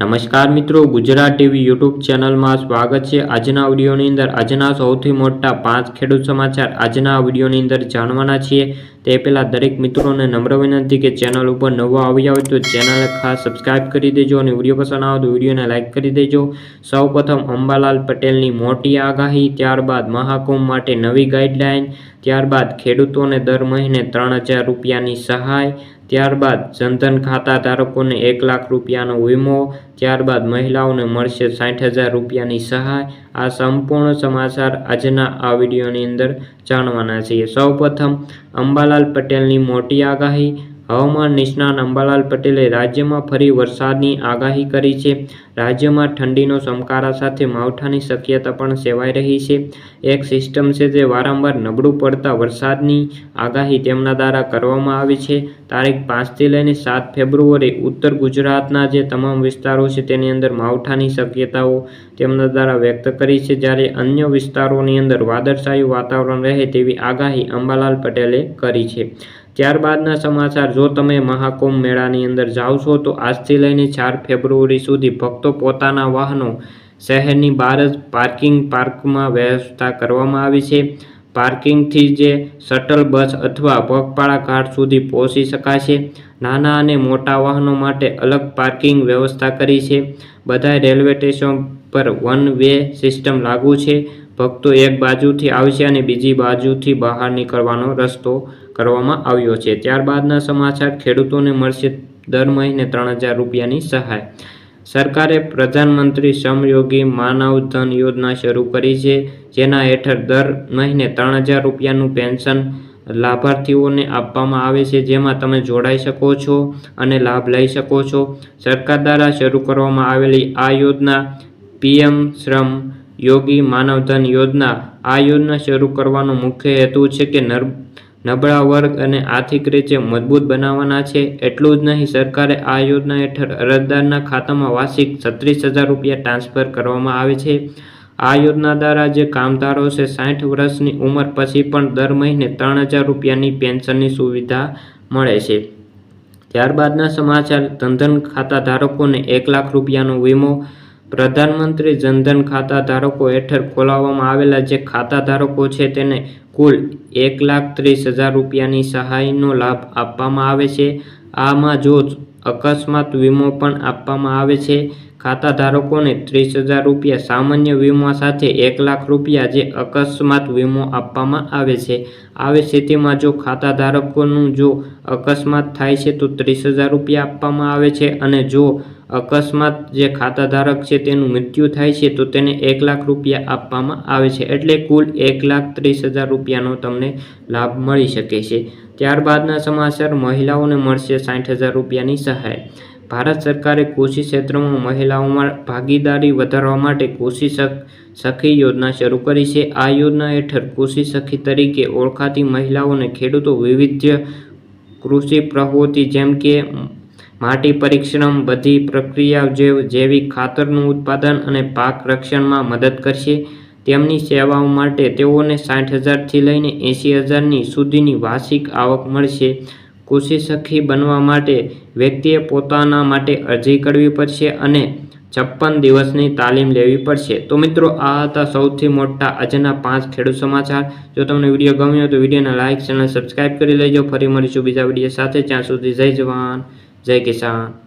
નમસ્કાર મિત્રો, Gujarat TV YouTube ચેનલમાં સ્વાગત છે। આજના વિડીયોની અંદર આજના સૌથી મોટા 5 ખેડૂત સમાચાર આજના વિડીયોની અંદર જાણવાના છીએ। તે પહેલાં દરેક મિત્રોને નમ્ર વિનંતી કે ચેનલ ઉપર નવા આવ્યા હોય તો ચેનલને ખાસ સબસ્ક્રાઇબ કરી દેજો અને વિડીયો પસંદ આવે તો વિડીયોને લાઇક કરી દેજો। સૌપ્રથમ અંબાલાલ પટેલની મોટી આગાહી, ત્યારબાદ મહાકુંભ માટે નવી ગાઈડલાઇન, ત્યારબાદ ખેડૂતોને દર મહિને 3000 રૂપિયાની સહાય, ત્યારબાદ જનધન ખાતા ધારકોને 1 લાખ રૂપિયાનો વીમો, ત્યારબાદ મહિલાઓને મળશે 60,000 રૂપિયાની સહાય। આ સંપૂર્ણ સમાચાર આજના આ વિડીયોની અંદર જાણવાના છીએ। સૌપ્રથમ અંબાલાલ પટેલની મોટી આગાહી। હવામાન નિષ્ણાત અંબાલાલ પટેલે રાજ્યમાં ફરી વરસાદની આગાહી કરી છે। રાજ્યમાં ઠંડીનો ચમકારા સાથે માવઠાની શક્યતા પણ સેવાઈ રહી છે। એક સિસ્ટમ છે જે વારંવાર નબળું પડતા વરસાદની આગાહી તેમના દ્વારા કરવામાં આવી છે। તારીખ 5 થી લઈને 7 ફેબ્રુઆરી ઉત્તર ગુજરાતના જે તમામ વિસ્તારો છે તેની અંદર માવઠાની શક્યતાઓ તેમના દ્વારા વ્યક્ત કરી છે, જ્યારે અન્ય વિસ્તારોની અંદર વાદળછાયું વાતાવરણ રહે તેવી આગાહી અંબાલાલ પટેલે કરી છે। ત્યારબાદના સમાચાર, જો તમે મહાકુંભ મેળાની અંદર જાઓ છો તો આજથી લઈને 4 ફેબ્રુઆરી સુધી ભક્તો પોતાના વાહનો શહેરની બહાર જ પાર્કિંગમાં વ્યવસ્થા કરવામાં આવી છે। પાર્કિંગથી જે શટલ બસ અથવા પગપાળા ઘાટ સુધી પહોંચી શકાશે। નાના અને મોટા વાહનો માટે અલગ પાર્કિંગ વ્યવસ્થા કરી છે। બધા રેલવે સ્ટેશન પર વન વે સિસ્ટમ લાગુ છે। ભક્તો એક બાજુથી આવશે અને બીજી બાજુથી બહાર નીકળવાનો રસ્તો કરવામાં આવ્યો છે। ત્યારબાદના સમાચાર, ખેડૂતોને મળશે દર મહિને 3000 રૂપિયાની સહાય। સરકારે પ્રધાનમંત્રી શ્રમયોગી માનધન યોજના શરૂ કરી છે, જેના હેઠળ દર મહિને 3000 રૂપિયાનું પેન્શન લાભાર્થીઓને આપવામાં આવે છે, જેમાં તમે જોડાઈ શકો છો અને લાભ લઈ શકો છો। સરકાર દ્વારા શરૂ કરવામાં આવેલી આ યોજના પીએમ શ્રમ યોગી માનધન યોજના। આ યોજના શરૂ કરવાનો મુખ્ય હેતુ છે કે નબળા વર્ગ અને આર્થિક રીતે મજબૂત બનાવવાના છે। એટલું જ નહીં, સરકારે આ યોજના હેઠળ અરજદારના ખાતામાં વાર્ષિક 36,000 રૂપિયા ટ્રાન્સફર કરવામાં આવે છે। આ યોજના દ્વારા જે કામદારો છે 60 વર્ષની ઉંમર પછી પણ દર મહિને 3000 રૂપિયાની પેન્શનની સુવિધા મળે છે। ત્યારબાદના સમાચાર, જનધન ખાતા ધારકોને 1 લાખ રૂપિયાનો વીમો। પ્રધાનમંત્રી જનધન ખાતા ધારકો હેઠળ ખોલાવવામાં આવેલા જે ખાતા ધારકો છે તેને કુલ 1,30,000 રૂપિયાની સહાયનો લાભ આપવામાં આવે છે। આમાં જો અકસ્માત વીમો પણ આપવામાં આવે છે। ખાતા ધારકોને 30,000 રૂપિયા સામાન્ય વીમા સાથે 1 લાખ રૂપિયા જે અકસ્માત વીમો આપવામાં આવે છે। આવી સ્થિતિમાં જો ખાતા ધારકોનું જો અકસ્માત થાય છે તો 30,000 રૂપિયા આપવામાં આવે છે, અને જો અકસ્માત જે ખાતા ધારક છે તેનું મૃત્યુ થાય છે તો તેને 1 લાખ રૂપિયા આપવામાં આવે છે। એટલે કુલ 1,30,000 રૂપિયાનો તમને લાભ મળી શકે છે। ત્યારબાદના સમાચાર, મહિલાઓને મળશે 60,000 રૂપિયાની સહાય। ભારત સરકારે કૃષિ ક્ષેત્રમાં મહિલાઓમાં ભાગીદારી વધારવા માટે કૃષિ સખી યોજના શરૂ કરી છે। આ યોજના હેઠળ કૃષિ સખી તરીકે ઓળખાતી મહિલાઓને ખેડૂતો વિવિધ કૃષિ પ્રવૃત્તિ જેમ કે માટી પરીક્ષણ, બધી પ્રક્રિયા જેવી ખાતરનું ઉત્પાદન અને પાક રક્ષણમાં મદદ કરશે। તેમની સેવાઓ માટે તેઓને 60,000 થી લઈને 80,000 સુધીની વાર્ષિક આવક મળશે। કૃષિ સખી બનવા માટે વ્યક્તિએ પોતાના માટે અરજી કરવી પડશે અને 56 દિવસની તાલીમ લેવી પડશે। તો મિત્રો, આ હતા સૌથી મોટા આજના 5 ખેડૂત સમાચાર। જો તમને વિડીયો ગમ્યો તો વિડીયોને લાઇક, ચેનલ સબસ્ક્રાઇબ કરી લેજો। ફરી મળીશું બીજા વિડીયો સાથે। ત્યાં સુધી જય જવાન, જય કિસાન।